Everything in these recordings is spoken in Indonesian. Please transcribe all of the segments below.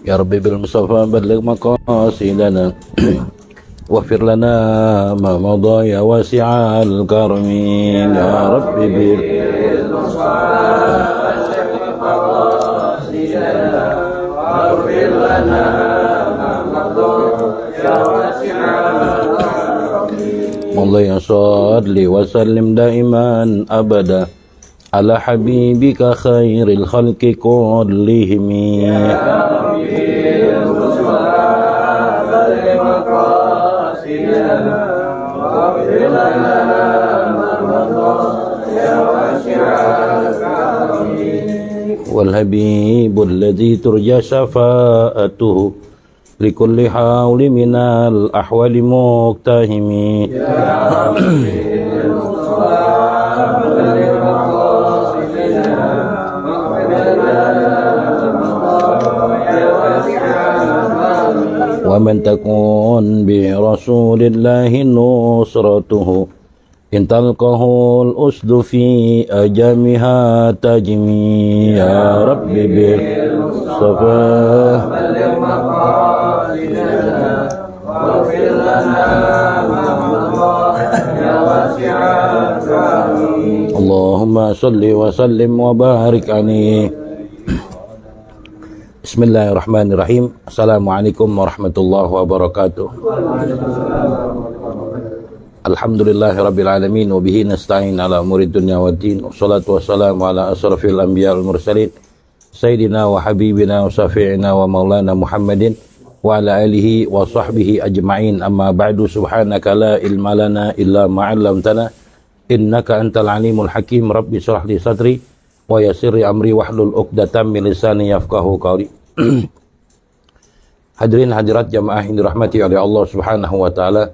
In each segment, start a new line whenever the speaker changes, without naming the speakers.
يا رب بالمصطفى بلغ مقاصدنا واغفر لنا ما مضى يا واسع الكرم يا رب بالمصطفى بلغ مقاصدنا واغفر لنا ما مضى يا واسع الكرم مولاي صل وسلم دائما أبدا على حبيبك خير الخلق كلهم يا ربي المصطفى بلغ مقاصدنا واغفر لنا ما مضى يا واسع الكرم والحبيب الذي ترجى شفاعته لكل حول من الأحوال مقتهم يا ربي المصطفى بلغ مقاصدنا واغفر لنا ما مضى يا واسع الكرم ومن تكون برسول الله نصرته إن تلقه الأسد في أجامها تجمي يا رب بالمصطفى بلغ مقاصدنا واغفر لنا ما مضى يا واسع الكرم اللهم صل وسلم وبارك عليه. Bismillahirrahmanirrahim. Assalamualaikum warahmatullahi wabarakatuh. Alhamdulillahirabbil alamin wa bihi nasta'in ala umuri dunya waddin. Wassalatu wassalamu ala asrafil anbiya wal mursalin sayyidina wa habibina wa syafi'ina wa maulana Muhammadin wa ala alihi wa sahbihi ajma'in. Amma ba'du, subhanaka la ilma lana illa ma 'allamtana innaka antal alimul hakim. Rabbi shrah li sadri wa yassir li amri wahlul 'uqdatam min lisani yafqahu qawli. Hadirin hadirat jamaah yang dirahmati oleh Allah Subhanahu wa taala.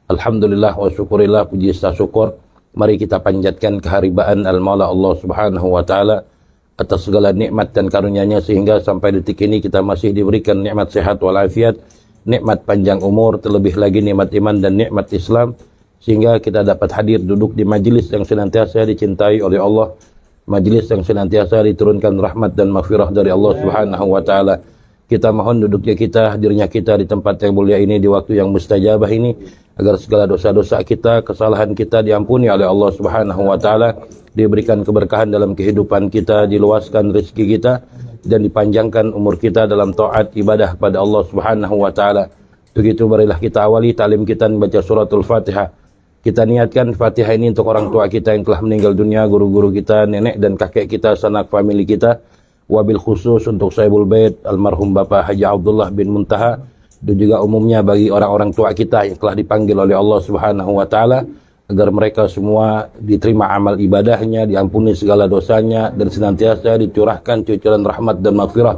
Alhamdulillah wa syukurillah, puji syukur mari kita panjatkan keharibaan al-Maula Allah Subhanahu wa taala atas segala nikmat dan karunia-Nya sehingga sampai detik ini kita masih diberikan nikmat sehat walafiat, nikmat panjang umur, terlebih lagi nikmat iman dan nikmat Islam, sehingga kita dapat hadir duduk di majelis yang senantiasa dicintai oleh Allah, majelis yang senantiasa diturunkan rahmat dan maghfirah dari Allah Subhanahu wa taala. Kita mohon duduknya kita, hadirnya kita di tempat yang mulia ini, di waktu yang mustajabah ini, agar segala dosa-dosa kita, kesalahan kita diampuni oleh Allah Subhanahu wa taala, diberikan keberkahan dalam kehidupan kita, diluaskan rezeki kita, dan dipanjangkan umur kita dalam taat ibadah kepada Allah Subhanahu wa taala. Begitu marilah kita awali talim kita membaca suratul Fatihah. Kita niatkan Fatihah ini untuk orang tua kita yang telah meninggal dunia, guru-guru kita, nenek dan kakek kita, sanak famili kita, wabil khusus untuk Sahibul Bait almarhum Bapak Haji Abdullah bin Muntaha, dan juga umumnya bagi orang-orang tua kita yang telah dipanggil oleh Allah Subhanahu wa taala, agar mereka semua diterima amal ibadahnya, diampuni segala dosanya, dan senantiasa dicurahkan cucuran rahmat dan maghfirah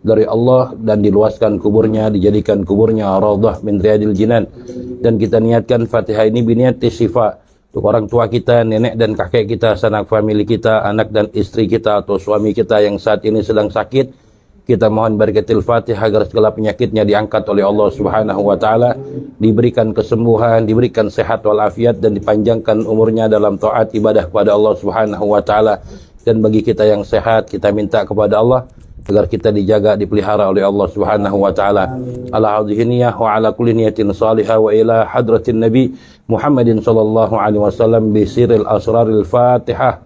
dari Allah, dan diluaskan kuburnya, dijadikan kuburnya raudhah min riyadil jinan. Dan kita niatkan Fatihah ini biniati syifa untuk orang tua kita, nenek dan kakek kita, sanak famili kita, anak dan istri kita atau suami kita yang saat ini sedang sakit. Kita mohon barakatil Fatihah agar segala penyakitnya diangkat oleh Allah Subhanahu wa taala, diberikan kesembuhan, diberikan sehat walafiat, dan dipanjangkan umurnya dalam taat ibadah kepada Allah Subhanahu wa taala. Dan bagi kita yang sehat, kita minta kepada Allah agar kita dijaga, dipelihara oleh Allah Subhanahu wa taala. Ala hadhihi niyyah wa ala kulli niyatin salihah wa ila hadratin nabi Muhammadin sallallahu alaihi wasallam bi sirril asraril Fatihah.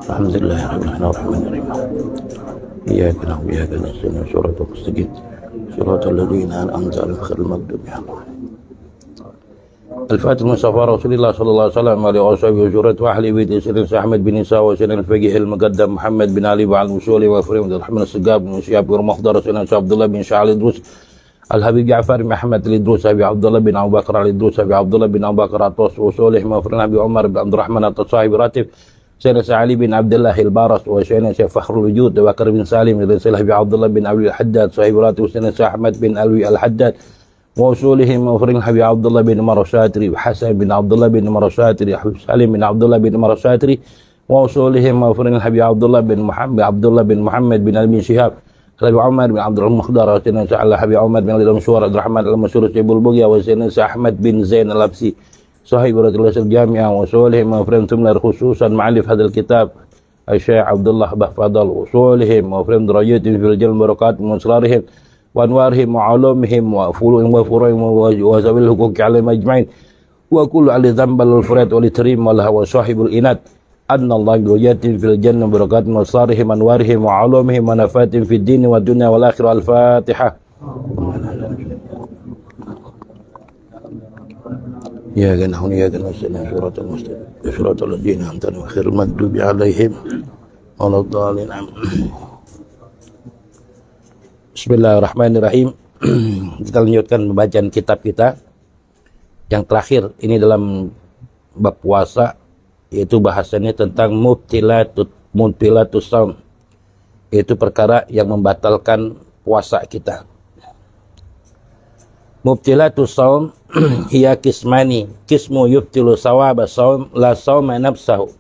Alhamdulillahirrahmanirrahim. Iyyaka na'budu wa iyyaka nasta'in. Shiratal mustaqim. Shiratal ladzina an'amta 'alaihim ghairil maghdubi 'alaihim. الفاتح المصطفى رسول الله صلى الله عليه وسلم على أصحابه وجرة وأهل بيت سيدنا أحمد بن إسحاق وسيدنا الفقيه المقدم محمد بن علي وعلى الوصول وفريم عبد الرحمن السقاف بن شهاب ورمحضر سيدنا عبد الله بن شعل الدروس الحبيب جعفر بن محمد الدروس أبي عبد الله بن أبو بكر الدروس أبي عبد الله بن أبو بكر الطوس وصوله وفرنا أبي عمر بن عبد الرحمن الصاحب راتب سيدنا علي بن عبد الله البارس وسيدنا فخر الوجود وبكر بن سالم سيدنا أبي عبد الله بن أبي الحداد صاحب راتب وسيدنا أحمد بن ألوي الحداد وأصولهم وفرين حبيب عبد الله بن مرشاتري وحسن بن عبد الله بن مرشاتري وحبيب سالم بن عبد الله بن مرشاتري وأصولهم وفرين حبيب عبد الله بن محمد بن بن شهاب حبيب عمر بن عبد الرحمن مخدار وسيدنا حبيب عمر بن المشوار عبد الرحمن المشهور سيب البغيا وسيدنا أحمد بن زين اللبسي صاحب رسول الله الجامعة وأصولهم وفرين ثم خصوصا معلف هذا الكتاب Syekh Abdullah Bahfadal usulihim wa frim darajatin fil jannah barakatuh musrarihim wa anwarihim wa ulumihim wa furu'ihim wa furu'ihim wa zawil huquqi alaihim ajma'in wa kullu ahli dhanbal wal furat wal itrim wal hawa sahibul inat anna Allah darajatin fil jannah barakatuh musrarihim anwarihim wa ulumihim wa nafatin fid din wa dunya wal akhirah. Al-Fatihah. Ya kan ya kan suratul mustaqim suratul ladzina an'amta alaihim ghairil maghdubi alaihim waladdallin. Bismillahirrahmanirrahim. Kita lanjutkan pembacaan kitab kita yang terakhir ini dalam bab puasa, yaitu bahasannya tentang mubtilatus shaum, yaitu perkara yang membatalkan puasa kita. Mubtilatus shaum hiya kismani, kismu yubtilu sawaba shaum la shauma nafsahu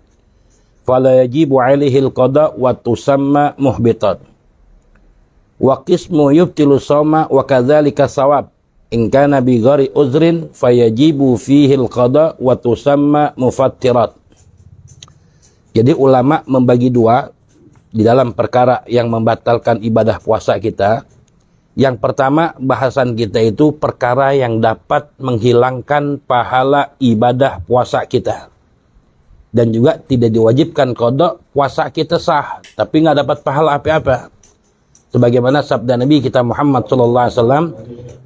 fala yajibu alaihi al-qada wa tusamma muhbitat, wa qismu yubtilu shauma wa kadzalika sawab in kana bi ghairi uzrin fayajibu fihi al-qada wa tusamma mufattirat. Jadi ulama membagi dua di dalam perkara yang membatalkan ibadah puasa kita. Yang pertama, bahasan kita itu perkara yang dapat menghilangkan pahala ibadah puasa kita. Dan juga tidak diwajibkan qada, puasa kita sah, tapi nggak dapat pahala apa-apa. Sebagaimana sabda Nabi kita Muhammad SAW,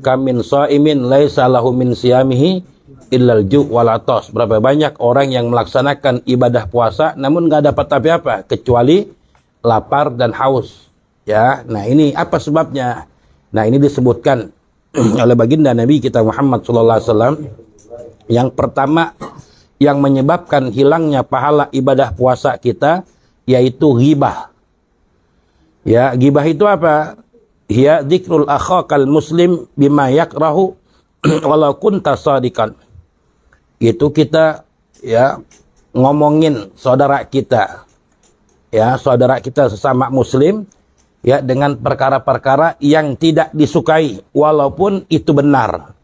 kamin sha'imin laisa lahu min siyamihi illal ju' wal atas. Berapa banyak orang yang melaksanakan ibadah puasa namun nggak dapat apa-apa kecuali lapar dan haus. Ya, nah ini apa sebabnya? Nah ini disebutkan oleh baginda Nabi kita Muhammad SAW. Yang pertama yang menyebabkan hilangnya pahala ibadah puasa kita yaitu ghibah. Ya, ghibah itu apa? Hiya dzikrul akhakal muslim bima yakrahu walau kunta shadiqan. Itu kita ya ngomongin saudara kita. Ya, saudara kita sesama muslim ya dengan perkara-perkara yang tidak disukai walaupun itu benar.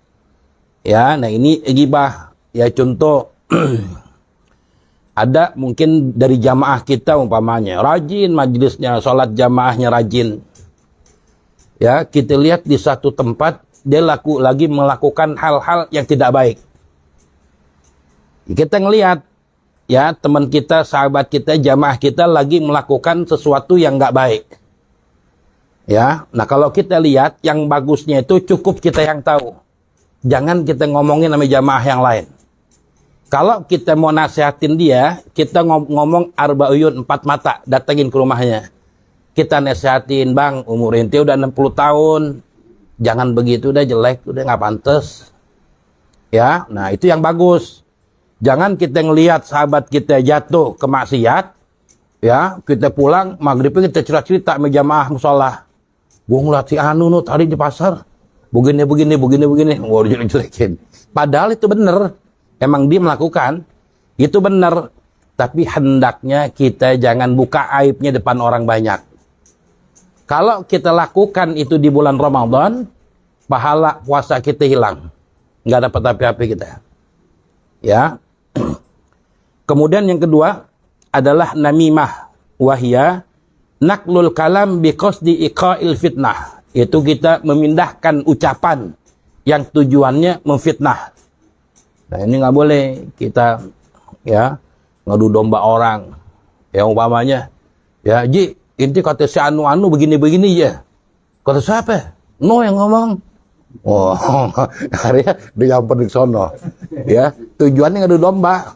Ya, nah ini ghibah. Ya contoh ada mungkin dari jamaah kita umpamanya rajin majelisnya, sholat jamaahnya rajin. Ya, kita lihat di satu tempat dia lagi melakukan hal-hal yang tidak baik. Kita ngelihat ya teman kita, sahabat kita, jamaah kita lagi melakukan sesuatu yang nggak baik. Ya, nah kalau kita lihat yang bagusnya itu cukup kita yang tahu. Jangan kita ngomongin sama jamaah yang lain. Kalau kita mau nasihatin dia, kita ngomong arba'uyun 4 mata, datengin ke rumahnya. Kita nasihatin, bang, umur ente udah 60 tahun, jangan begitu, udah jelek, udah nggak pantas. Ya, nah itu yang bagus. Jangan kita ngelihat sahabat kita jatuh ke maksiat, ya, kita pulang maghribnya kita cerita-cerita sama jamaah musola. Gua ngeliat si Anu tadi di pasar, begini, gua jelek-jelekin. Padahal itu bener. Emang dia melakukan, itu benar. Tapi hendaknya kita jangan buka aibnya depan orang banyak. Kalau kita lakukan itu di bulan Ramadan, pahala puasa kita hilang. Nggak dapat apa-apa kita. Ya. Kemudian yang kedua adalah namimah. Wahya naklul kalam biqasdi iqa'il fitnah. Itu kita memindahkan ucapan yang tujuannya memfitnah. Nah ini nggak boleh kita ya ngadu domba orang. Ya umpamanya, ya Ji, inti kata si Anu begini-begini ya. Kata siapa? No yang ngomong. Oh, akhirnya diamper di sono. Ya, tujuannya ngadu domba.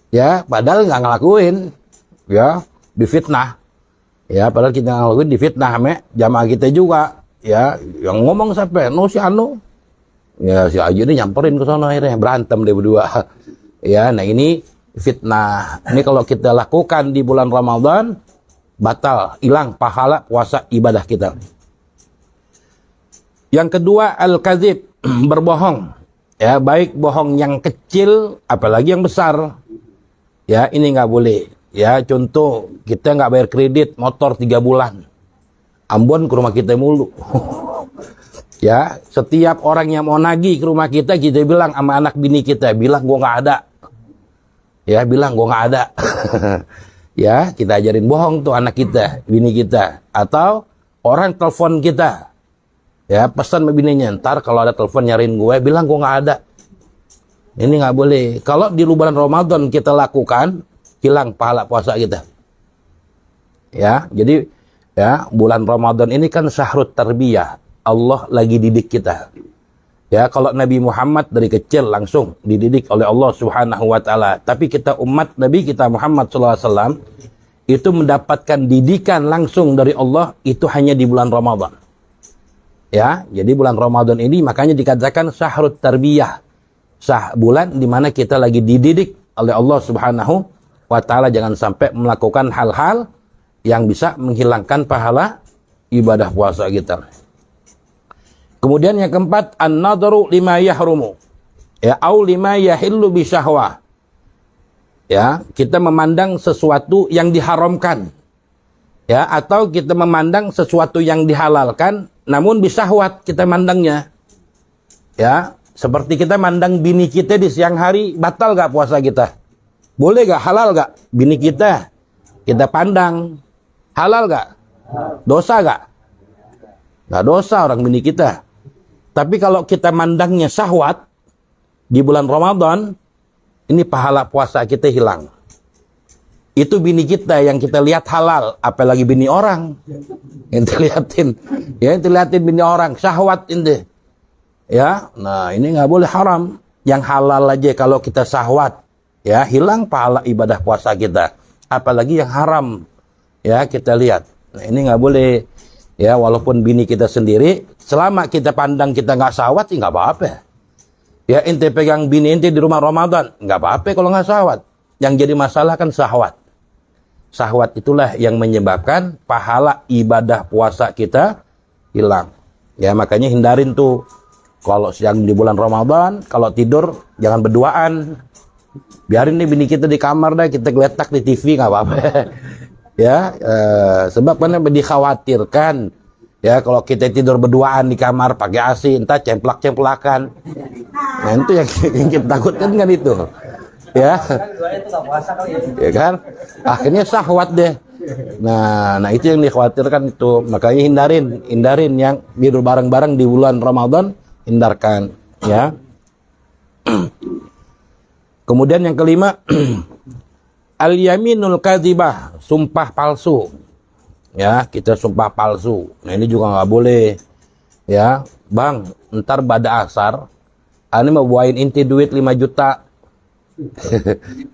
Ya, padahal nggak ngelakuin. Ya, difitnah. Ya, padahal kita ngelakuin difitnah sama jamaah kita juga. Ya, yang ngomong siapa? No si Anu. Ya si Aji ini nyamperin ke sana akhirnya berantem deh berdua. Ya, nah ini fitnah. Ini kalau kita lakukan di bulan Ramadan batal, hilang pahala puasa ibadah kita. Yang kedua al-kadzib, berbohong. Ya, baik bohong yang kecil apalagi yang besar. Ya, ini nggak boleh. Ya, contoh kita nggak bayar kredit motor 3 bulan. Ambon ke rumah kita mulu. Ya, setiap orang yang mau nagih ke rumah kita bilang sama anak bini kita, bilang gua nggak ada. Ya, bilang gua nggak ada. Ya, kita ajarin bohong tuh anak kita, bini kita. Atau orang telepon kita. Ya, pesan sama bininya, ntar kalau ada telepon nyariin gue, bilang gue nggak ada. Ini nggak boleh. Kalau di bulan Ramadan kita lakukan, hilang pahala puasa kita. Ya, jadi ya bulan Ramadan ini kan syahrut tarbiyah. Allah lagi didik kita. Ya, kalau Nabi Muhammad dari kecil langsung dididik oleh Allah Subhanahu wa taala. Tapi kita umat Nabi kita Muhammad sallallahu alaihi wasallam itu mendapatkan didikan langsung dari Allah itu hanya di bulan Ramadan. Ya, jadi bulan Ramadan ini makanya dikatakan syahrut tarbiyah. Bulan di mana kita lagi dididik oleh Allah Subhanahu wa taala, jangan sampai melakukan hal-hal yang bisa menghilangkan pahala ibadah puasa kita. Kemudian yang keempat, an-nadharu lima yahrumu. Ya, au lima yahillu bi syahwah. Ya, kita memandang sesuatu yang diharamkan. Ya, atau kita memandang sesuatu yang dihalalkan namun bisyahwat kita mandangnya. Ya, seperti kita mandang bini kita di siang hari, batal gak puasa kita? Boleh gak? Halal gak? Bini kita pandang, halal gak? Dosa gak? Gak dosa orang bini kita. Tapi kalau kita mandangnya syahwat di bulan Ramadan, ini pahala puasa kita hilang. Itu bini kita yang kita lihat halal, apalagi bini orang yang terlihatin, ya terlihatin bini orang syahwat ini, ya. Nah ini nggak boleh haram. Yang halal aja kalau kita syahwat, ya hilang pahala ibadah puasa kita. Apalagi yang haram, ya kita lihat. Nah ini nggak boleh, ya walaupun bini kita sendiri, selama kita pandang kita nggak syahwat, nggak apa-apa. Ya ente pegang bini ente di rumah Ramadan, nggak apa-apa kalau nggak syahwat. Yang jadi masalah kan syahwat. Syahwat itulah yang menyebabkan pahala ibadah puasa kita hilang. Ya makanya hindarin tuh. Kalau siang di bulan Ramadan, kalau tidur jangan berduaan. Biarin nih bini kita di kamar dah, kita geletak di TV nggak apa-apa. Ya, sebab kan dikhawatirkan. Ya kalau kita tidur berduaan di kamar pakai AC, entah cemplak-cemplakan. Nah itu yang kita takutkan kan itu. Ya, ya kan, akhirnya syahwat deh. Nah itu yang dikhawatirkan itu. Makanya hindarin yang tidur bareng-bareng di bulan Ramadan, hindarkan. Ya. Kemudian yang kelima, al-yaminul kadzibah, sumpah palsu. Ya, kita sumpah palsu. Nah ini juga nggak boleh. Ya, bang, ntar pada asar, ani mau buain inti duit 5 juta.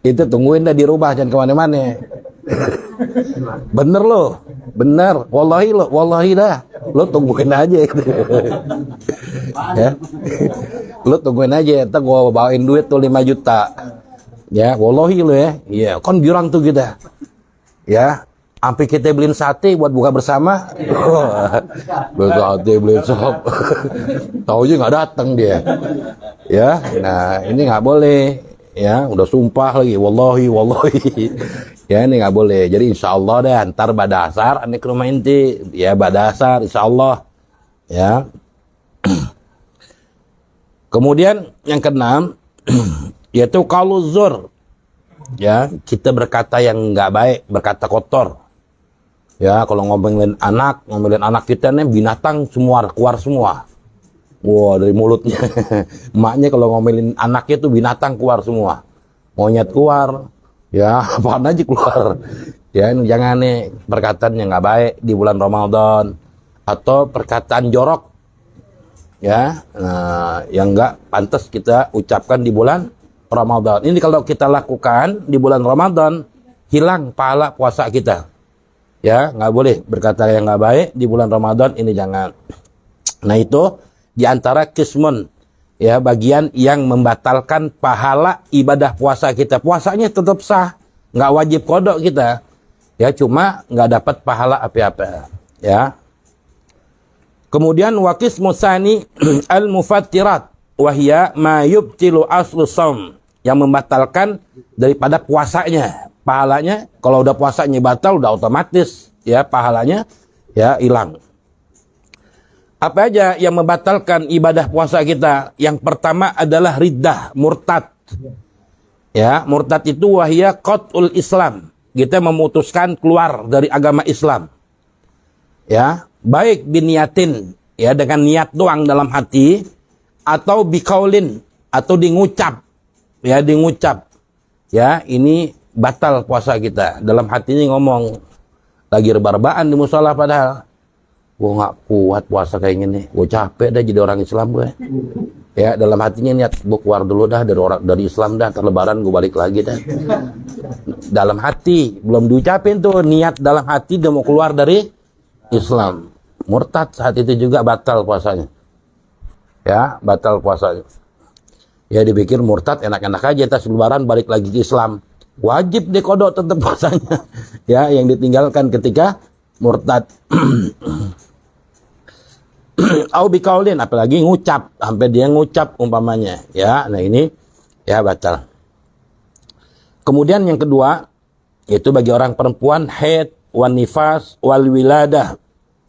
Itu tungguin dah di rumah, jangan kemana-mana. Bener lo, bener, wallahi dah, lo tungguin aja. Ya, lo tungguin aja, ntar gua bawain duit tuh 5 juta. Ya, wallahi lo ya, iya, kan girang tuh kita. Ya, sampai kita beliin sate buat buka bersama. Beli sate, beli sop. Tahu aja nggak datang dia. Ya, nah ini nggak boleh. Ya, udah sumpah lagi, wallahi. Ya, ini nggak boleh. Jadi insya Allah deh, ntar pada asar, ane ke rumah inti. Ya, pada asar, insya Allah. Ya. Kemudian yang keenam, yaitu qaulu zur. Ya, kita berkata yang nggak baik, berkata kotor. Ya, kalau ngomelin anak kita nih binatang semua, keluar semua. Wah, dari mulutnya. Emaknya kalau ngomelin anaknya tuh binatang keluar semua. Monyet keluar. Ya, apaan aja keluar. Ya, jangan nih perkataan yang nggak baik di bulan Ramadan. Atau perkataan jorok. Ya, nah, yang nggak pantas kita ucapkan di bulan Ramadan. Ini kalau kita lakukan di bulan Ramadan, hilang pahala puasa kita. Ya, nggak boleh berkata yang nggak baik di bulan Ramadan, ini jangan. Nah itu di antara kismun, ya bagian yang membatalkan pahala ibadah puasa kita. Puasanya tetap sah, nggak wajib kodok kita. Ya cuma nggak dapat pahala apa-apa. Ya. Kemudian wakis musani al mufattirat wahya ma yubtilu aslu shaum, yang membatalkan daripada puasanya. Pahalanya kalau udah puasanya batal udah otomatis ya pahalanya ya hilang. Apa aja yang membatalkan ibadah puasa kita? Yang pertama adalah riddah, murtad. Ya, murtad itu wahya qat'ul Islam, kita memutuskan keluar dari agama Islam, ya, baik biniatin, ya, dengan niat doang dalam hati, atau bikaulin, atau ngucap, ya, ini batal puasa kita. Dalam hati ini ngomong, lagi rebah-rebahan di musola, padahal gue nggak kuat puasa kayak gini, gue capek dah jadi orang Islam gue. Ya, dalam hatinya niat, gue keluar dulu dah dari Islam dah, terlebaran gue balik lagi dah. Dalam hati, belum diucapin tuh, niat dalam hati dia mau keluar dari Islam. Murtad saat itu juga batal puasanya. Ya, batal puasanya. Ya, dipikir murtad enak-enak aja, tas lebaran balik lagi ke Islam. Wajib dikodok tetap puasanya. Ya, yang ditinggalkan ketika murtad. Au bikaulin, apalagi ngucap, sampai dia ngucap umpamanya, ya. Nah, ini ya batal. Kemudian yang kedua, yaitu bagi orang perempuan, haid wan nifas wal wiladah,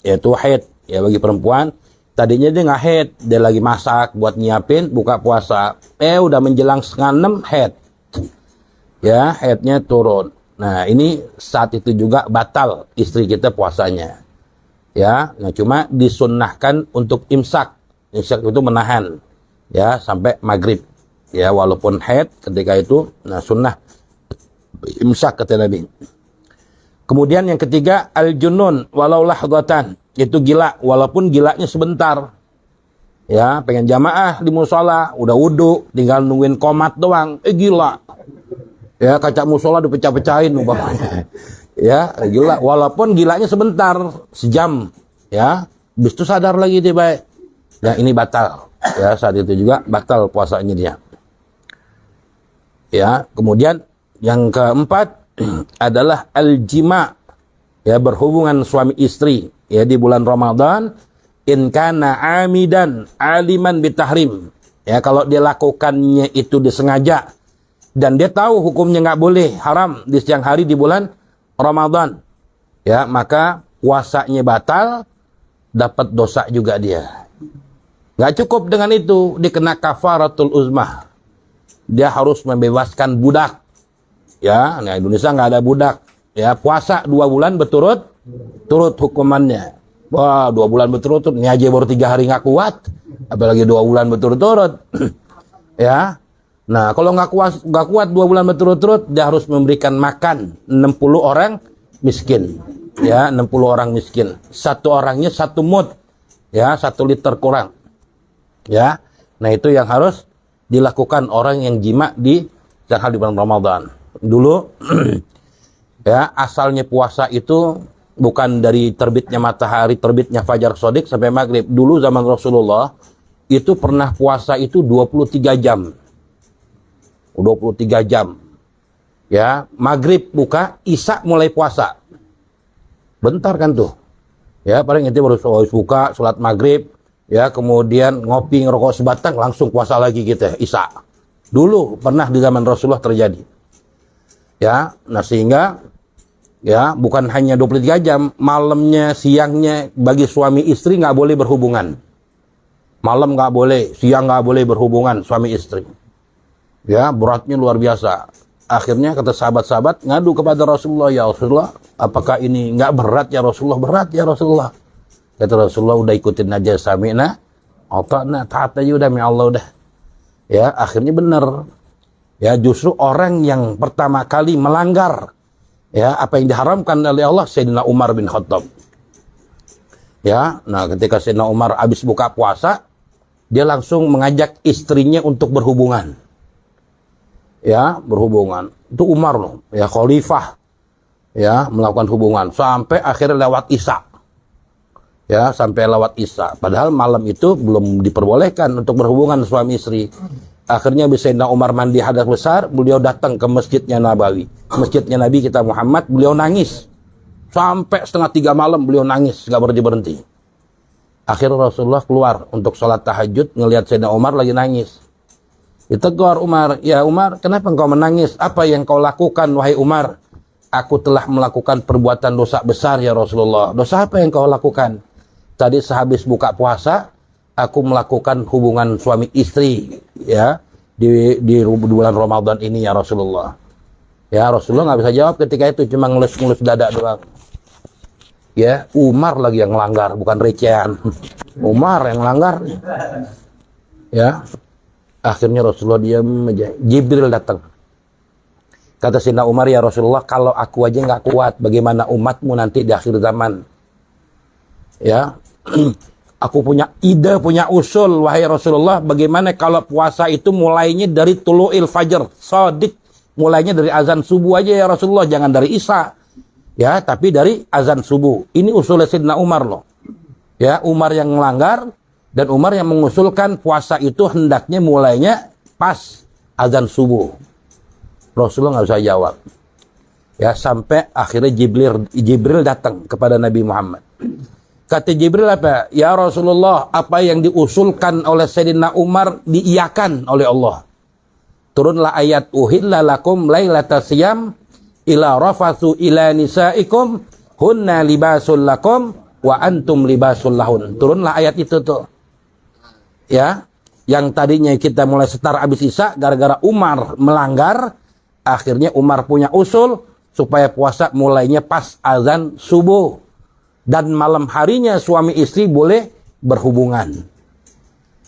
yaitu haid, ya, bagi perempuan tadinya dia nggak haid, dia lagi masak buat nyiapin buka puasa, udah menjelang 5:30 haid, ya, haidnya turun. Nah, ini saat itu juga batal istri kita puasanya. Ya, nah, cuma disunnahkan untuk imsak. Imsak itu menahan, ya, sampai maghrib. Ya, walaupun haid ketika itu, nah, sunnah imsak kata Nabi. Kemudian yang ketiga, al-junun walau lahdatan, itu gila, walaupun gilanya sebentar. Ya, pengen jamaah di musola, udah wudu, tinggal nungguin qomat doang, gila. Ya, kaca musola dipecah-pecahin umpamanya. Ya, gila, walaupun gilanya sebentar, sejam, ya, habis itu sadar lagi dia baik. Nah, ini batal. Ya, saat itu juga batal puasanya dia. Ya, kemudian yang keempat adalah al-jima, ya, berhubungan suami istri, ya, di bulan Ramadan, in kana amidan aliman bitahrim. Ya, kalau dia lakukannya itu disengaja dan dia tahu hukumnya nggak boleh, haram di siang hari di bulan Ramadan, ya, maka puasanya batal, dapat dosa juga dia. Nggak cukup dengan itu, dikena kafaratul uzmah. Dia harus membebaskan budak. Ya, nah, Indonesia nggak ada budak. Ya, puasa 2 bulan berturut-turut hukumannya. Wah, 2 bulan berturut-turut, ini aja baru 3 hari nggak kuat, apalagi 2 bulan berturut-turut. Ya. Nah, kalau nggak kuat 2 bulan berturut-turut, dia harus memberikan makan 60 orang miskin. Ya, 60 orang miskin. Satu orangnya 1 mud. Ya, 1 liter kurang. Ya. Nah, itu yang harus dilakukan orang yang jima di bulan Ramadan. Dulu ya, asalnya puasa itu bukan dari terbitnya matahari, terbitnya fajar shadiq sampai maghrib. Dulu zaman Rasulullah itu pernah puasa itu 23 jam. 23 jam. Ya, maghrib buka, isya mulai puasa. Bentar kan tuh. Ya, paling itu baru buka, sholat maghrib, ya, kemudian ngopi, ngerokok sebatang, langsung puasa lagi kita, isya. Dulu pernah di zaman Rasulullah terjadi. Ya, nah sehingga ya, bukan hanya 23 jam, malamnya, siangnya bagi suami istri nggak boleh berhubungan. Malam nggak boleh, siang nggak boleh berhubungan suami istri. Ya, beratnya luar biasa. Akhirnya kata sahabat-sahabat ngadu kepada Rasulullah, ya Rasulullah, apakah ini nggak berat ya Rasulullah? Berat ya Rasulullah. Kata Rasulullah, udah ikutin aja, sami'na, ata'na, taat aja udah, ya Allah udah. Ya, akhirnya benar. Ya, justru orang yang pertama kali melanggar, ya, apa yang diharamkan oleh Allah, Sayyidina Umar bin Khattab. Ya, nah ketika Sayyidina Umar habis buka puasa, dia langsung mengajak istrinya untuk berhubungan. Ya, berhubungan. Itu Umar loh, ya, khalifah, ya, melakukan hubungan sampai akhirnya lewat isya. Ya, sampai lewat isya. Padahal malam itu belum diperbolehkan untuk berhubungan suami istri. Akhirnya Sayyidina Umar mandi hadas besar, beliau datang ke masjidnya Nabawi. Masjidnya Nabi kita Muhammad, beliau nangis. Sampai 2:30 malam beliau nangis, gak berhenti-berhenti. Akhirnya Rasulullah keluar untuk sholat tahajud, ngelihat Sayyidina Umar lagi nangis. Ditegur Umar, ya Umar, kenapa engkau menangis? Apa yang kau lakukan, wahai Umar? Aku telah melakukan perbuatan dosa besar, ya Rasulullah. Dosa apa yang kau lakukan? Tadi sehabis buka puasa, aku melakukan hubungan suami istri, ya, di bulan Ramadan ini, ya Rasulullah. Ya, Rasulullah nggak bisa jawab ketika itu, cuma ngelus-ngelus dada doang. Ya, Umar lagi yang melanggar, bukan recehan. Umar yang melanggar. Ya, akhirnya Rasulullah diam aja. Jibril datang. Kata Sayyidina Umar, ya Rasulullah, kalau aku aja nggak kuat, bagaimana umatmu nanti di akhir zaman? Ya, aku punya ide, punya usul, wahai Rasulullah, bagaimana kalau puasa itu mulainya dari tulu'il fajr, shadiq, mulainya dari azan subuh aja ya Rasulullah, jangan dari isya. Ya, tapi dari azan subuh. Ini usulnya Sayyidina Umar loh. Ya, Umar yang melanggar dan Umar yang mengusulkan puasa itu hendaknya mulainya pas azan subuh. Rasulullah nggak bisa jawab. Ya, sampai akhirnya Jibril datang kepada Nabi Muhammad. Kata Jibril apa? Ya Rasulullah, apa yang diusulkan oleh Sayyidina Umar diiyakan oleh Allah. Turunlah ayat uhilla lakum lailatas siyam ila rafathu ila nisaikum hunna libasul lakum wa antum libasul lahun. Turunlah ayat itu tuh. Ya, yang tadinya kita mulai setar habis isya gara-gara Umar melanggar, akhirnya Umar punya usul supaya puasa mulainya pas azan subuh. Dan malam harinya suami istri boleh berhubungan.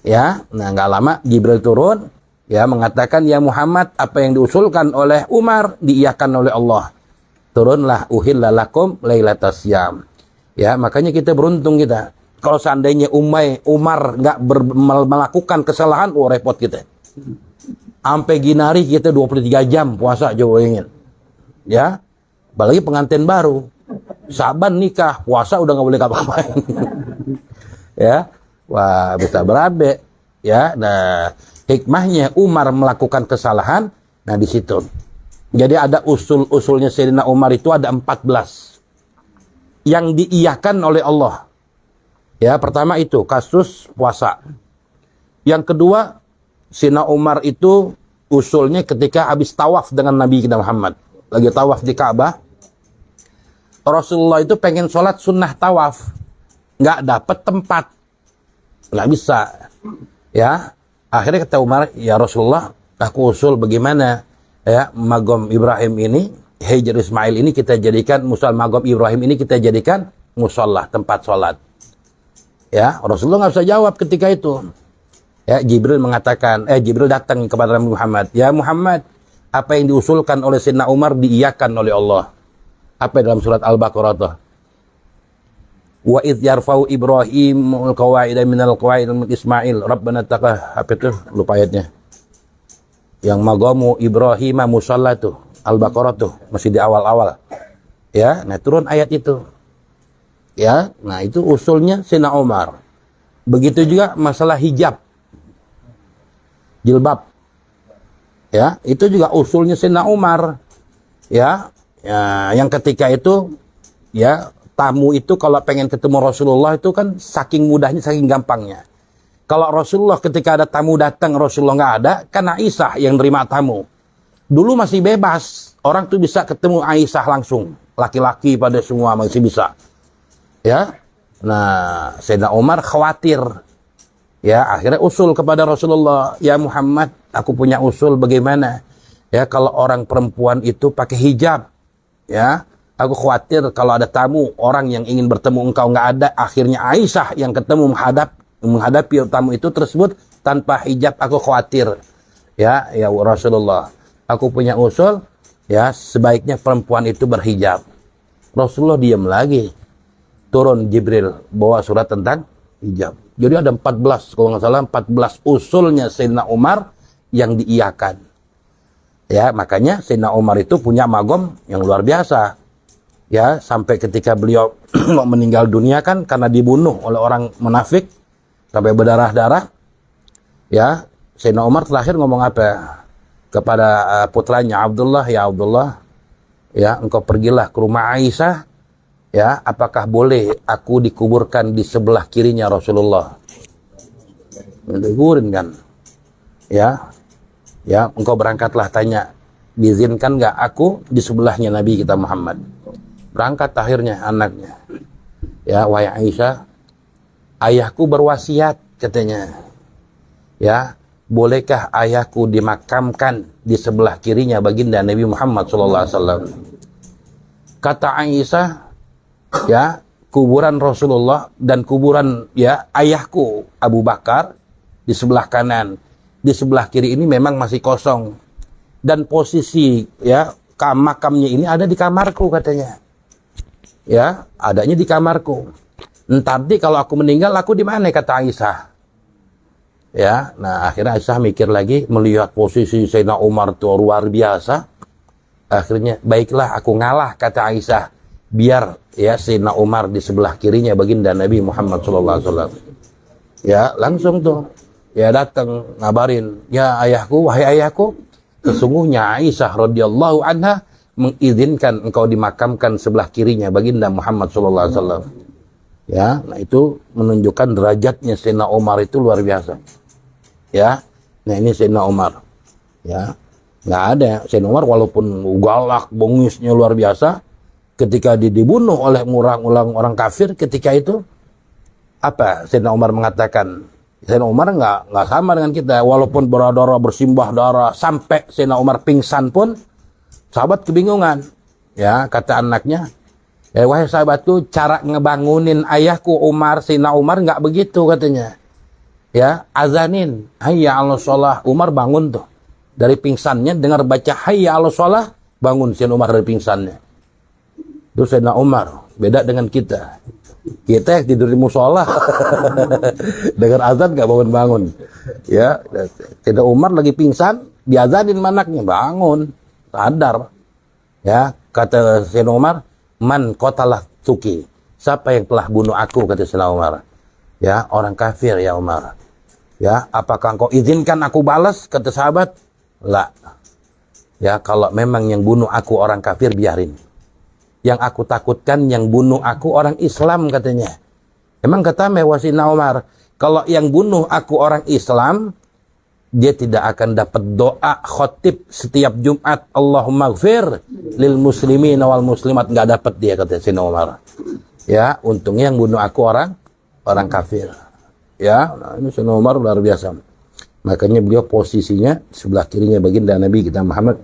Ya, nah nggak lama Jibril turun, ya mengatakan, ya Muhammad, apa yang diusulkan oleh Umar diiyakan oleh Allah. Turunlah uhilla lakum lailatas syam. Ya, makanya kita beruntung kita. Kalau seandainya Umar nggak melakukan kesalahan, oh repot kita. Sampai ginari kita 23 jam puasa coba ingin. Ya, apalagi pengantin baru. Saban nikah, puasa udah nggak boleh ngapa-ngapain. Ya, wah bisa berabe. Ya, nah hikmahnya Umar melakukan kesalahan, nah di situ. Jadi ada usul-usulnya Sayyidina Umar itu ada 14 yang diiyakan oleh Allah. Ya, pertama itu kasus puasa. Yang kedua, Sayyidina Umar itu usulnya ketika habis tawaf dengan Nabi kita Muhammad. Lagi tawaf di Ka'bah. Rasulullah itu pengen sholat sunnah tawaf. Nggak dapat tempat. Nggak bisa. Ya, akhirnya kata Umar, ya Rasulullah, aku usul bagaimana ya Magom Ibrahim ini, Hajar Ismail ini kita jadikan Magom Ibrahim ini kita jadikan musola, tempat sholat. Ya, Rasulullah nggak bisa jawab ketika itu. Ya, Jibril datang kepada Nabi Muhammad. Ya Muhammad, apa yang diusulkan oleh Sayyidina Umar diiyakan oleh Allah. Apa dalam surat Al-Baqarah tuh? Wa idh yarfa'u Ibrahimul qawa'ida minal qawa'id min Ismail Rabbana taqah, apa itu? Lupa ayatnya. Yang magamu Ibrahim musalla tuh, Al-Baqarah tuh, masih di awal-awal. Ya, nah turun ayat itu. Ya, nah itu usulnya Sayyidina Umar. Begitu juga masalah hijab, jilbab. Ya, itu juga usulnya Sayyidina Umar. Ya, yang ketika itu ya tamu itu kalau pengen ketemu Rasulullah itu kan saking mudahnya, saking gampangnya. Kalau Rasulullah ketika ada tamu datang, Rasulullah nggak ada, kan Aisyah yang terima tamu. Dulu masih bebas, orang tuh bisa ketemu Aisyah langsung, laki-laki pada semua masih bisa. Ya, nah Sayyidina Umar khawatir. Ya, akhirnya usul kepada Rasulullah, ya Muhammad, aku punya usul bagaimana? Ya, kalau orang perempuan itu pakai hijab, ya, aku khawatir kalau ada tamu, orang yang ingin bertemu engkau nggak ada, akhirnya Aisyah yang ketemu menghadapi tamu itu tersebut tanpa hijab, aku khawatir. Ya Rasulullah, aku punya usul, ya sebaiknya perempuan itu berhijab. Rasulullah diam lagi. Turun Jibril bawa surat tentang hijab. Jadi ada 14, kalau nggak salah 14 usulnya Sayyidina Umar yang diiyakan. Ya, makanya Sayyidina Umar itu punya magom yang luar biasa. Ya, sampai ketika beliau mau meninggal dunia kan karena dibunuh oleh orang munafik sampai berdarah-darah. Ya, Sayyidina Umar terakhir ngomong apa? Kepada putranya Abdullah, ya Abdullah, ya engkau pergilah ke rumah Aisyah. Ya, apakah boleh aku dikuburkan di sebelah kirinya Rasulullah? Dikuburin kan? Ya, engkau berangkatlah tanya, diizinkan nggak aku di sebelahnya Nabi kita Muhammad? Berangkat akhirnya anaknya. Ya, wahai Aisyah, ayahku berwasiat katanya. Ya, bolehkah ayahku dimakamkan di sebelah kirinya baginda Nabi Muhammad SAW? Kata Aisyah, ya, kuburan Rasulullah dan kuburan ya ayahku Abu Bakar di sebelah kanan, di sebelah kiri ini memang masih kosong, dan posisi ya makamnya ini ada di kamarku katanya, ya adanya di kamarku. Nanti kalau aku meninggal aku di mana, kata Aisyah. Ya, nah akhirnya Aisyah mikir lagi, melihat posisi Sayyidina Umar itu luar biasa. Akhirnya baiklah aku ngalah, kata Aisyah, biar ya Sayyidina Umar di sebelah kirinya baginda Nabi Muhammad SAW. Ya langsung tuh ya datang ngabarin, ya ayahku, wahai ayahku, sesungguhnya Aisyah radhiyallahu anha mengizinkan engkau dimakamkan sebelah kirinya baginda Muhammad SAW. Ya, nah itu menunjukkan derajatnya Sayyidina Umar itu luar biasa. Ya, nah ini Sayyidina Umar. Ya, nggak ada Sayyidina Umar walaupun galak, bongisnya luar biasa. Ketika dibunuh oleh orang kafir, ketika itu apa Sayyidina Umar mengatakan? Sayyidina Umar nggak sama dengan kita, walaupun berdarah, bersimbah darah, sampai Sayyidina Umar pingsan pun, sahabat kebingungan. Ya, kata anaknya, wahai sahabatku, cara ngebangunin ayahku Umar, Sayyidina Umar nggak begitu katanya. Ya, azanin, hayya 'alas shalah. Umar bangun tuh dari pingsannya, dengar baca hayya 'alas shalah, bangun Sayyidina Umar dari pingsannya. Itu Sayyidina Umar, beda dengan kita. Kita yang tidur di musola, dengar azan nggak bangun-bangun. Ya, Sayyidina Umar lagi pingsan, diazanin manaknya, bangun, sadar. Ya, kata Sayyidina Umar, man qatalah tuki, siapa yang telah bunuh aku, kata Sayyidina Umar. Ya, orang kafir ya Umar. Ya, apakah engkau izinkan aku balas, kata sahabat? La. Ya, kalau memang yang bunuh aku orang kafir, biarin. Yang aku takutkan yang bunuh aku orang Islam, katanya. Emang kata Sayyidina Umar, kalau yang bunuh aku orang Islam, dia tidak akan dapat doa khotib setiap Jumat, Allahumma gfir lil muslimin wal muslimat, nggak dapat dia, kata Sayyidina Umar. Ya, untungnya yang bunuh aku orang kafir. Ya, nah ini Sayyidina Umar luar biasa. Makanya beliau posisinya sebelah kirinya baginda Nabi kita Muhammad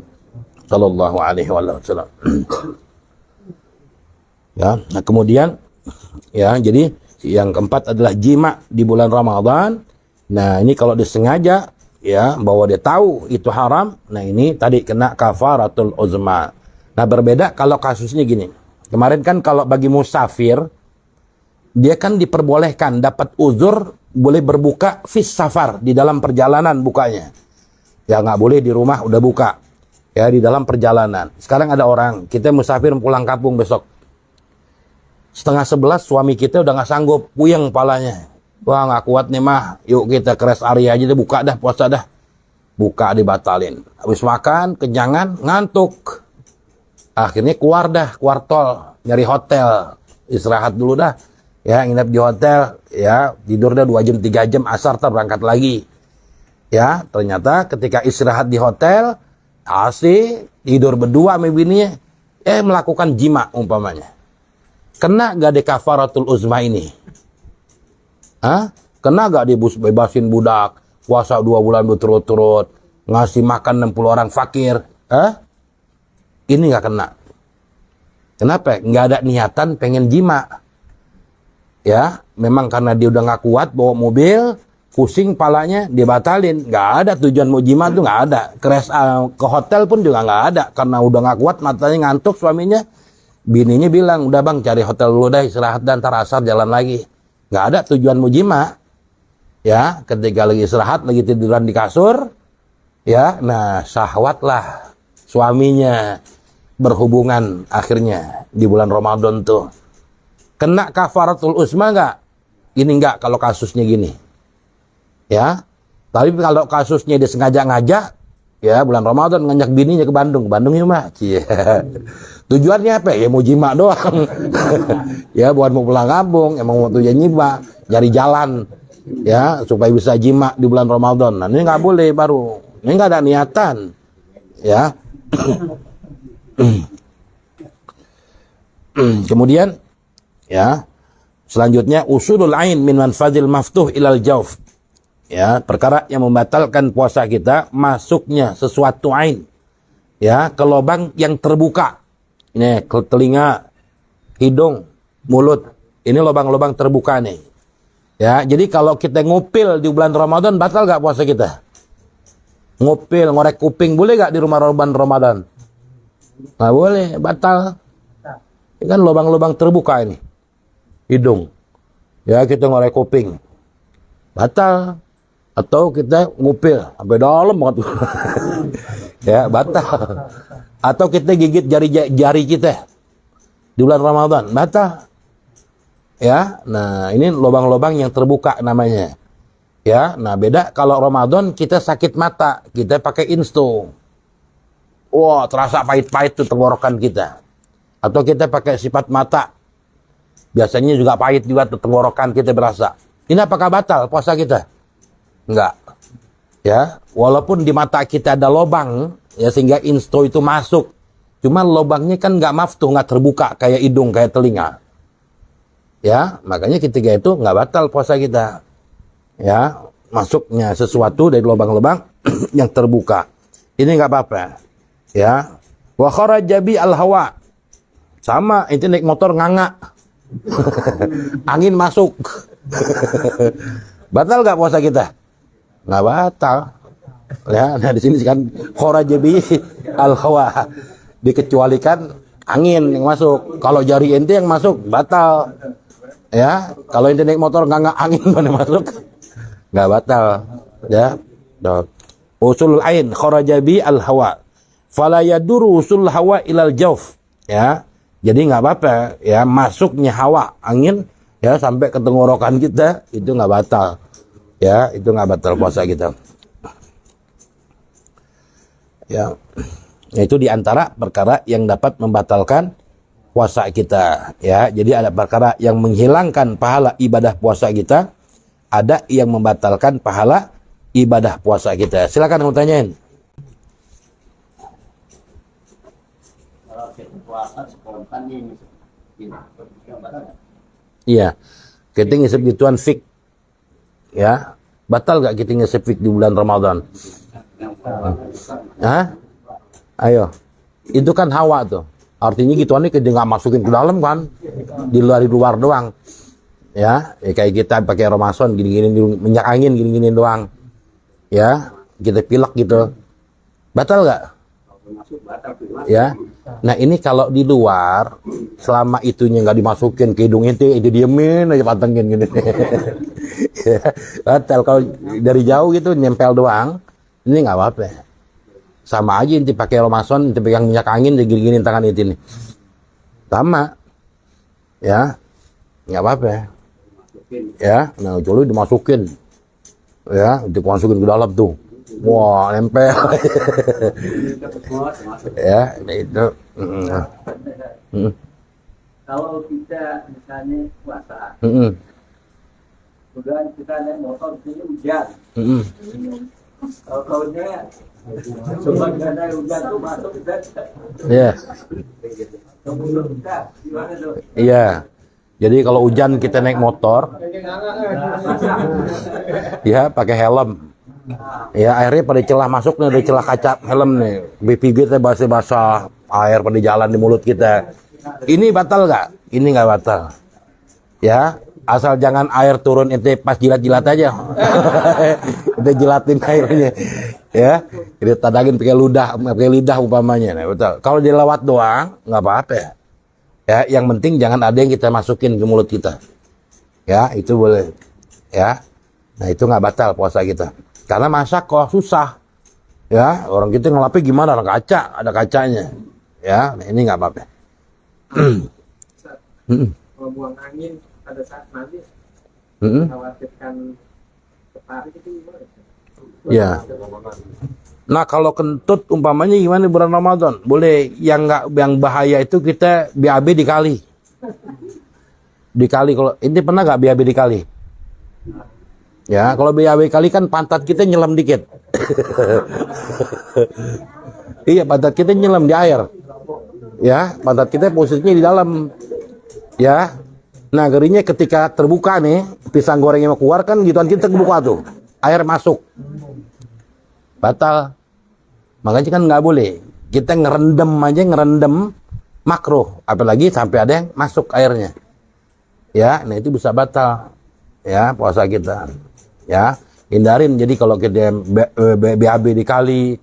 sallallahu alaihi wasallam. Ya, nah kemudian ya, jadi yang keempat adalah jima di bulan Ramadan. Nah, ini kalau disengaja ya, bahwa dia tahu itu haram, nah ini tadi kena kafaratul uzma. Nah, berbeda kalau kasusnya gini. Kemarin kan kalau bagi musafir, dia kan diperbolehkan dapat uzur, boleh berbuka fis safar, di dalam perjalanan bukanya. Ya nggak boleh di rumah udah buka. Ya di dalam perjalanan. Sekarang ada orang, kita musafir pulang kampung besok. 10:30 suami kita udah nggak sanggup, puyeng palanya. Wah nggak kuat nih mah, yuk kita ke rest area aja deh, buka dah, puasa dah. Buka dibatalin. Habis makan, kenyangan, ngantuk. Akhirnya keluar tol, nyari hotel, istirahat dulu dah. Ya, nginep di hotel, ya, tidur dah 2 jam, 3 jam, asar berangkat lagi. Ya, ternyata ketika istirahat di hotel, asik, tidur berdua sama bininya, melakukan jima umpamanya. Kena gak di kafaratul uzma ini? Hah? Kena gak dibebasin budak, puasa 2 bulan berturut-turut, ngasih makan 60 orang fakir? Hah? Ini gak kena. Kenapa? Nggak ada niatan pengen jima. Ya, memang karena dia udah nggak kuat bawa mobil, pusing palanya, dia batalin. Nggak ada tujuan mau jima tuh, nggak ada. Ke hotel pun juga nggak ada, karena udah nggak kuat, matanya ngantuk suaminya. Bininya bilang, udah bang cari hotel dulu dah, istirahat dan ntar asar jalan lagi. Nggak ada tujuan mau jima. Ya, ketika lagi istirahat, lagi tiduran di kasur, ya, nah syahwat lah suaminya berhubungan akhirnya di bulan Ramadan tuh. Kena kafaratul uzma nggak? Ini nggak kalau kasusnya gini. Ya, tapi kalau kasusnya dia sengaja ngajak, ya bulan Ramadan ngajak bininya ke Bandung ya mah. Tujuannya apa? Ya mau jima doang. Ya buat mau pulang kampung, emang mau tujuan jima, nyari jalan, ya supaya bisa jima di bulan Ramadan. Nah ini nggak boleh baru. Ini nggak ada niatan, ya. Kemudian ya, selanjutnya usulul ain min manfadil maftuh ilal jauf. Ya, perkara yang membatalkan puasa kita masuknya sesuatu ain ya ke lubang yang terbuka. Ini ke telinga, hidung, mulut. Ini lubang-lubang terbuka nih. Ya, jadi kalau kita ngupil di bulan Ramadan batal gak puasa kita? Ngupil, ngorek kuping boleh gak di rumah bulan Ramadan? Nggak boleh, batal. Ini kan lubang-lubang terbuka ini. Hidung. Ya, kita ngorek kuping. Batal. Atau kita ngupil sampai dalam banget. Ya, batal. Atau kita gigit jari kita di bulan Ramadan, batal. Ya, nah ini lubang-lubang yang terbuka namanya. Ya, nah beda kalau Ramadan kita sakit mata, kita pakai insto. Wah, terasa pahit-pahit tuh tenggorokan kita. Atau kita pakai sifat mata. Biasanya juga pahit juga tuh tenggorokan kita berasa. Ini apakah batal puasa kita? Enggak. Ya, walaupun di mata kita ada lubang, ya sehingga insto itu masuk. Cuma lubangnya kan nggak maftuh, nggak terbuka kayak hidung, kayak telinga. Ya, makanya ketika itu nggak batal puasa kita. Ya, masuknya sesuatu dari lubang-lubang yang terbuka. Ini nggak apa-apa. Ya, wa kharaja bi al hawa. Sama, itu naik motor nganga. Angin masuk. Batal nggak puasa kita? Nggak batal. Ya, nah di sini kan kharaja bi al hawa. Dikecualikan angin yang masuk. Kalau jari ente yang masuk batal. Ya, kalau ente naik motor nggak angin mana masuk, nggak batal. Ya, usul ain kharaja bi al hawa. Fala yaduru usul hawa ilal jauf. Ya, jadi nggak apa-apa. Ya, masuknya hawa angin ya sampai ke tenggorokan kita itu nggak batal. Ya, itu nggak batal puasa kita. Ya. Itu diantara perkara yang dapat membatalkan puasa kita. Ya, jadi ada perkara yang menghilangkan pahala ibadah puasa kita, ada yang membatalkan pahala ibadah puasa kita. Silakan kamu tanyain.
Kalau kita puasa spontan nih,
Iya, kita ngisep gituan fik. Ya, batal gak kita ngisep fik di bulan Ramadan? Hah? Ayo, itu kan hawa tuh. Artinya gituan ini kita nggak masukin ke dalam kan, di luar doang. Ya, kayak kita pakai Ramadan gini-gini minyak angin gini-gini doang. Ya, kita pilek gitu. Batal nggak? Ya. Nah ini kalau di luar, selama itunya nggak dimasukin ke hidung itu diemin aja pantengin gini. Ya, batal. Kalau dari jauh gitu nempel doang, ini nggak apa-apa. Sama aja inti pakai Ramadan, inti pegang minyak angin, gini-gini tangan itu nih. Sama. Ya. Nggak apa-apa. Ya. Nah, kecuali dimasukin. Ya, dimasukin ke dalam tuh. Wah, nempel. Ya, itu.
Kalau kita misalnya puasa, udah kita naik motor sini hujan. Kalau dia coba ada hujan tuh masuk kita.
Iya.
Gimana tuh?
Iya. Jadi kalau hujan kita naik motor, ya pakai helm. Ya airnya pada celah masuk nih, dari celah kaca helm nih. BPG kita basah-basah, air pada jalan di mulut kita. Ini batal nggak? Ini nggak batal. Ya, asal jangan air turun itu pas jilat-jilat aja. Itu jilatin airnya. Ya, jadi tadangin pakai lidah umpamanya. Nah, betul. Kalau dia lewat doang nggak apa-apa. Ya, yang penting jangan ada yang kita masukin ke mulut kita. Ya, itu boleh. Ya, nah itu nggak batal puasa kita. Karena masak kok susah. Ya, orang kita ngelapih gimana? Ada kacanya. Ya, nah ini nggak apa-apa.
Kalau buang angin pada saat mandi, khawatirkan ketarik itu gimana?
Ya. Nah kalau kentut umpamanya gimana bulan Ramadan? Boleh. Yang bahaya itu kita BAB dikali. Dikali kalau ini pernah nggak BAB dikali? Ya, kalau BAB kali kan pantat kita nyelam dikit. Iya, pantat kita nyelam di air. Ya, pantat kita posisinya di dalam. Ya. Nah, gerinya ketika terbuka nih, pisang gorengnya mau keluar kan gituan kita kebuka tuh. air masuk, batal. Makanya kan nggak boleh. Kita ngerendam makruh, apalagi sampai ada yang masuk airnya. Ya, nah itu bisa batal. Ya, puasa kita. Ya, hindarin. Jadi kalau kita BAB di kali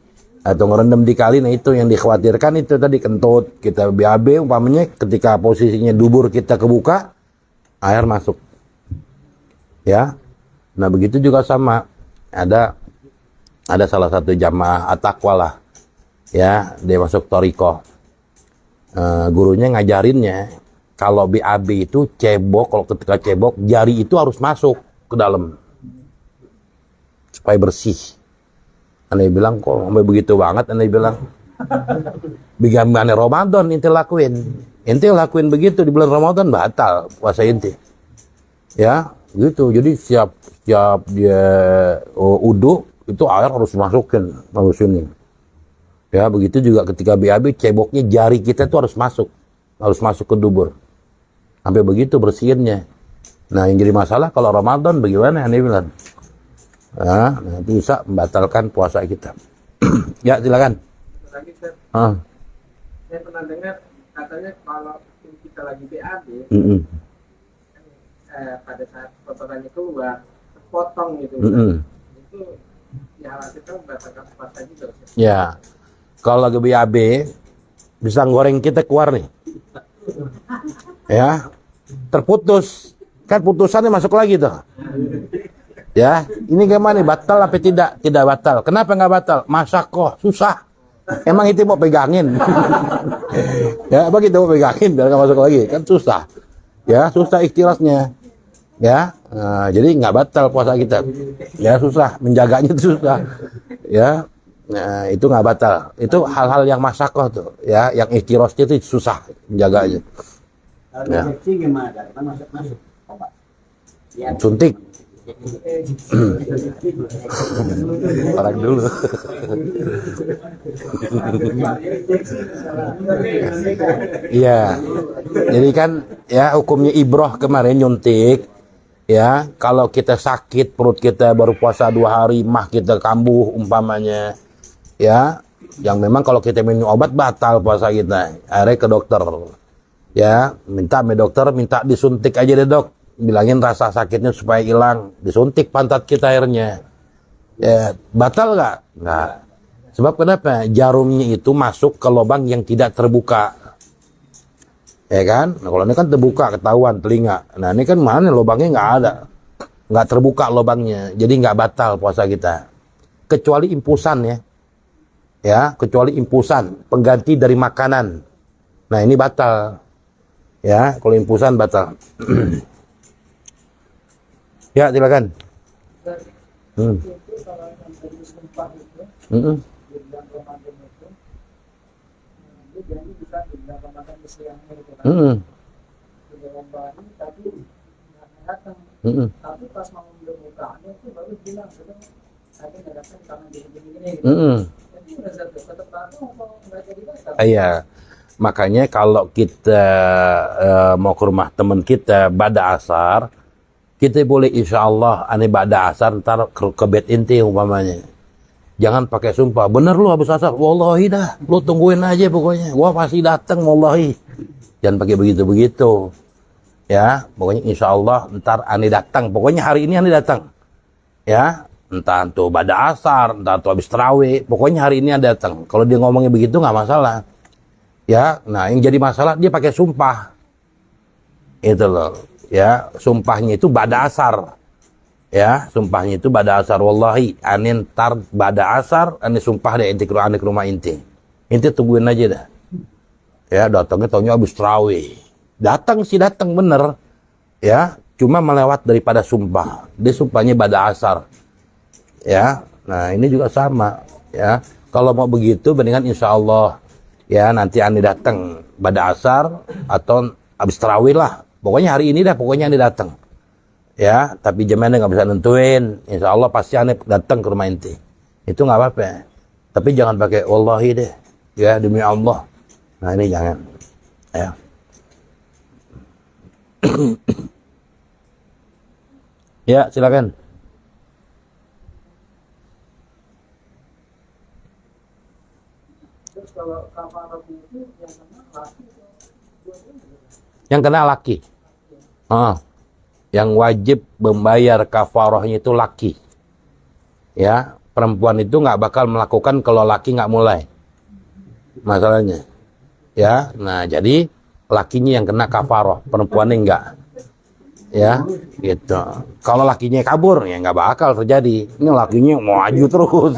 atau ngerendam di kali, nah itu yang dikhawatirkan itu tadi kentut. Kita BAB umpamanya ketika posisinya dubur kita kebuka, air masuk. Ya. Nah, begitu juga sama. Ada salah satu jamaah at-taqwa lah. Ya, dia masuk thariqah. Gurunya ngajarinnya kalau BAB itu cebok, kalau ketika cebok jari itu harus masuk ke dalam supaya bersih. Aneh bilang kok sampai begitu banget. Aneh bilang bigamane Ramadan inti lakuin begitu di bulan Ramadan batal puasa inti. Ya, gitu. Jadi siap dia wudu itu air harus masukin ini. Ya, begitu juga ketika BAB ceboknya jari kita itu harus masuk ke dubur. Sampai begitu bersihinnya. Nah, yang jadi masalah kalau Ramadan bagaimana? Aneh bilang. Nah, itu bisa membatalkan puasa kita. Ya, silakan.
Lagi saya pernah dengar katanya kalau kita lagi BAB, pada saat kotorannya keluar, terpotong gitu. Itu dikhawatirkan membatalkan puasa juga.
Ya, kalau lagi BAB, bisa goreng kita keluar nih. Ya, terputus. Kan putusannya masuk lagi tuh. Ya, ini gimana nih? Batal apa tidak? Tidak batal. Kenapa nggak batal? Masakoh, susah. Emang itu mau pegangin? Ya, begitu mau pegangin biar nggak masuk lagi. Kan susah. Ya, susah ikhtirasnya. Ya, jadi nggak batal puasa kita. Ya, susah. Menjaganya itu susah. Ya, nah, itu nggak batal. Itu hal-hal yang masakoh tuh. Ya, yang ikhtirasnya itu susah menjaganya. Ya.
Masuk. Ya.
Suntik. Orang dulu. Iya. Jadi kan ya hukumnya ibroh kemarin nyuntik. Ya, kalau kita sakit perut kita baru puasa 2 hari mah kita kambuh umpamanya. Ya, yang memang kalau kita minum obat batal puasa kita. Akhirnya ke dokter. Ya, minta disuntik aja deh dok. Bilangin rasa sakitnya supaya hilang. Disuntik pantat kita akhirnya. Ya, batal nggak? Nggak. Sebab kenapa? Jarumnya itu masuk ke lubang yang tidak terbuka. Ya kan? Nah, kalau ini kan terbuka, ketahuan telinga. Nah, ini kan mana lubangnya nggak ada. Nggak terbuka lubangnya. Jadi nggak batal puasa kita. Kecuali impusan ya. Ya, kecuali impusan. Pengganti dari makanan. Nah, ini batal. Ya, kalau impusan batal. Ya, silakan.
Tapi pas mau bukaannya itu baru bilang saya nggak datang karena gini.
Iya, makanya kalau kita mau ke rumah teman kita pada asar, kita boleh insya Allah aneh pada asar ntar ke bed inti umpamanya. Jangan pakai sumpah. Bener lu habis asar, wallahi dah, lu tungguin aja pokoknya. Gua pasti datang wallahi. Jangan pakai begitu-begitu. Ya, pokoknya insya Allah ntar aneh datang. Pokoknya hari ini aneh datang. Ya, entah itu pada asar, entah itu habis tarawih. Pokoknya hari ini aneh datang. Kalau dia ngomongnya begitu nggak masalah. Ya, nah yang jadi masalah dia pakai sumpah. Itu loh. Ya, sumpahnya itu pada asar. Ya, sumpahnya itu pada asar. Wallahi, aneh ntar pada asar, aneh sumpah deh inti ke rumah inti. Inti tungguin aja dah. Ya, datangnya taunya habis tarawih. Datang bener. Ya, cuma melewat daripada sumpah. Dia sumpahnya pada asar. Ya, nah ini juga sama. Ya, kalau mau begitu, mendingan insya Allah. Ya, nanti aneh datang pada asar atau habis tarawih lah. Pokoknya hari ini dah, pokoknya aneh datang. Ya, tapi jemaahnya nggak bisa nentuin. Insya Allah pasti aneh datang ke rumah inti. Itu nggak apa-apa. Tapi jangan pakai wallahi deh. Ya, demi Allah. Nah, ini jangan. Ya. Ya, silakan.
kalau kafarat itu yang kena laki
Yang kena laki. Yang wajib membayar kafarahnya itu laki. Ya, perempuan itu nggak bakal melakukan kalau laki nggak mulai. Masalahnya. Ya, nah jadi lakinya yang kena kafarah, perempuannya enggak. Ya, gitu. Kalau lakinya kabur ya nggak bakal terjadi. Ini lakinya mau maju terus.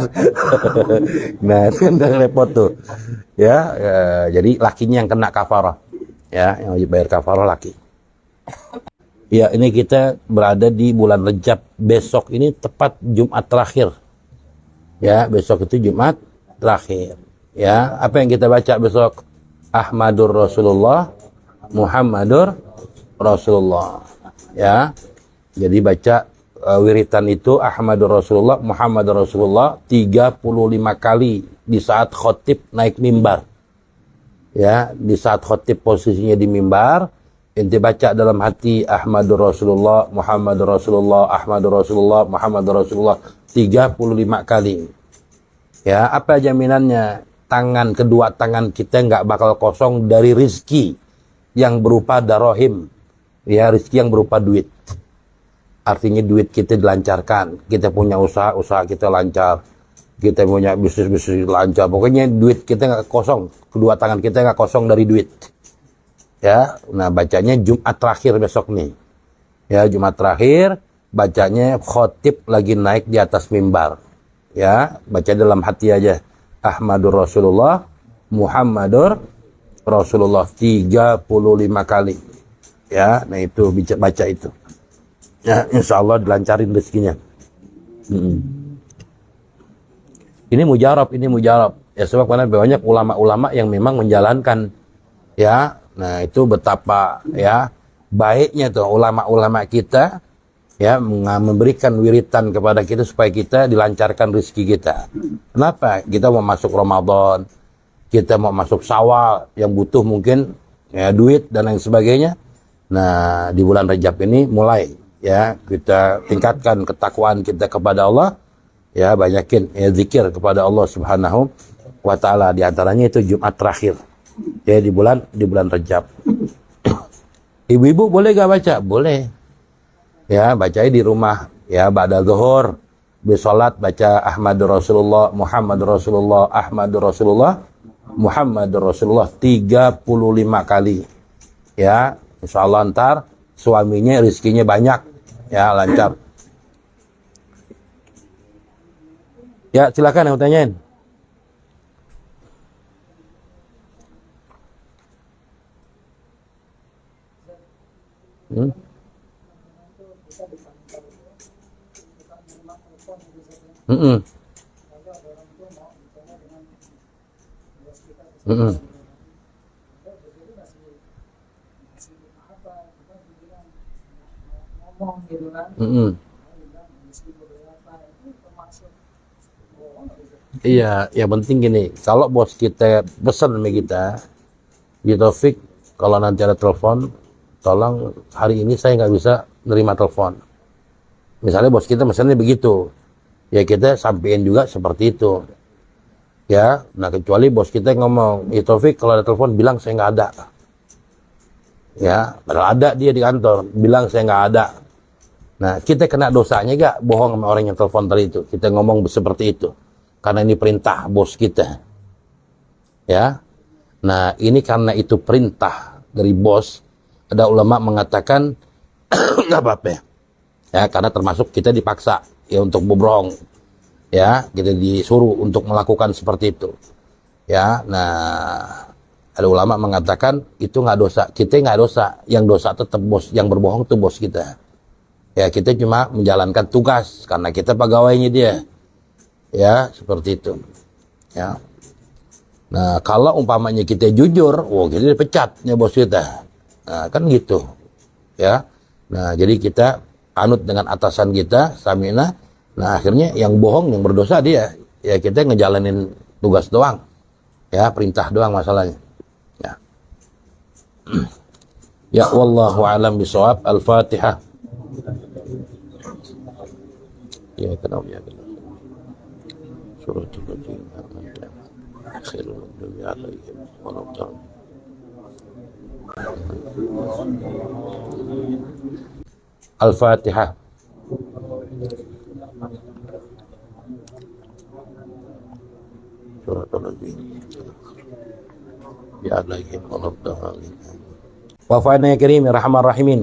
Nah, itu kan udah repot tuh. Ya, jadi lakinya yang kena kafarah. Ya, yang wajib bayar kafarah laki. Ya, ini kita berada di bulan Rejab. Besok ini tepat Jumat terakhir. Ya, besok itu Jumat terakhir. Ya, apa yang kita baca besok? Ahmadur Rasulullah, Muhammadur Rasulullah. Ya, jadi baca wiritan itu Ahmadur Rasulullah, Muhammadur Rasulullah 35 kali di saat khotib naik mimbar. Ya, di saat khotib posisinya di mimbar, ente baca dalam hati Ahmadur Rasulullah, Muhammadur Rasulullah, Ahmadur Rasulullah, Muhammadur Rasulullah 35 kali. Ya, apa jaminannya? Kedua tangan kita nggak bakal kosong dari rizki yang berupa darohim, ya, rizki yang berupa duit. Artinya duit kita dilancarkan, kita punya usaha kita lancar, kita punya bisnis lancar. Pokoknya duit kita nggak kosong, kedua tangan kita nggak kosong dari duit. Ya, nah bacanya Jumat terakhir besok nih. Ya, Jumat terakhir bacanya khotib lagi naik di atas mimbar. Ya, baca dalam hati aja. Ahmadur Rasulullah, Muhammadur Rasulullah 35 kali. Ya, nah itu baca itu. Ya, insya Allah dilancarin rezekinya. Ini mujarab. Ya, sebab karena banyak ulama-ulama yang memang menjalankan. Ya, nah itu betapa ya baiknya tuh ulama-ulama kita. Ya, memberikan wiritan kepada kita supaya kita dilancarkan rezeki kita. Kenapa? Kita mau masuk Ramadan, kita mau masuk Syawal yang butuh mungkin ya duit dan lain sebagainya. Nah, di bulan Rajab ini mulai ya kita tingkatkan ketakwaan kita kepada Allah. Ya, banyakin ya zikir kepada Allah Subhanahu wa taala, di antaranya itu Jumat terakhir. Ya, di bulan Rajab. Ibu-ibu boleh gak baca? Boleh. Ya, bacanya di rumah. Ya, ba'da zuhur, bisolat baca Ahmadur Rasulullah, Muhammadur Rasulullah, Ahmadur Rasulullah, Muhammadur Rasulullah 35 kali. Ya, insya Allah ntar suaminya rezekinya banyak. Ya, lancar. Ya, silakan yang mau tanyain. Iya, yang penting gini, kalau bos kita pesan sama kita, ya Taufik, kalau nanti ada telepon, tolong hari ini saya nggak bisa nerima telepon. Misalnya bos kita pesannya begitu, ya kita sampein juga seperti itu. Ya, nah kecuali bos kita ngomong, ya Taufik, kalau ada telepon bilang saya nggak ada. Ya, padahal ada dia di kantor, bilang saya nggak ada. Nah, kita kena dosanya gak bohong sama orang yang telepon tadi itu? Kita ngomong seperti itu. Karena ini perintah bos kita. Ya. Nah, ini karena itu perintah dari bos. Ada ulama mengatakan nggak apa-apa. Ya, karena termasuk kita dipaksa ya untuk bohong. Ya, kita disuruh untuk melakukan seperti itu. Ya, nah ada ulama mengatakan itu nggak dosa. Kita nggak dosa. Yang dosa tetap bos. Yang berbohong itu bos kita. Ya, kita cuma menjalankan tugas karena kita pegawainya dia. Ya, seperti itu. Ya. Nah, kalau umpamanya kita jujur, kita dipecat ya bos kita. Nah, kan gitu. Ya. Nah, jadi kita anut dengan atasan kita, stamina. Nah, akhirnya yang bohong, yang berdosa dia. Ya, kita ngejalanin tugas doang. Ya, perintah doang masalahnya. Ya. Ya, wallahu a'lam bishawab. Al-Fatihah. Ya, kenapa ya? Surah 3. خير المغضوب عليهم ولا الضالين. Al-Fatihah. Suratul Ladzim. Ya alaihim waladhdallin. Wa fa'alna ya karim ya rahman rahimin.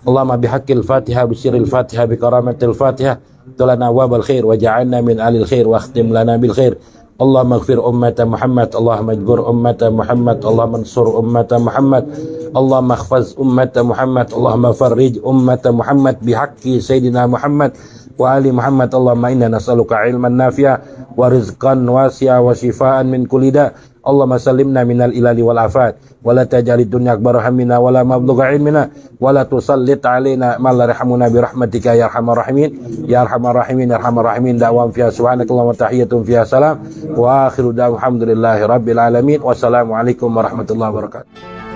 Allahumma bihaqqil Fatihah bisirril Fatihah bikaramatil Fatihah tulana wabal khair wa ja'alna min alil khair wa akhtim lana bil khair. Allahumma ighfir ummata Muhammad, Allahumma ajbur ummata Muhammad, Allahumma ansur ummata Muhammad, Allahumma ikhfaz ummata Muhammad, Allahumma farrij ummata Muhammad bihaqqi Sayyidina Muhammad wa ali Muhammad. Allahumma inna nas'aluka ilman nafi'a wa rizqan wasi'a wa shifaan min kulli da'. Allahumma sallimna minal ilali wal afat wa la taj'alid dunya akbar hammina wa la mablugha ilmina wa la tusallit alaina man la yarhamuna bi rahmatika ya arhamar rahimin ya arhamar rahimin ya arhamar rahimin. Da'wam fiha subhanakallahumma wa tahiyyatun fiha salam wa akhiru da'wa alhamdulillahi rabbil alamin. Wassalamu alaikum warahmatullahi wabarakatuh.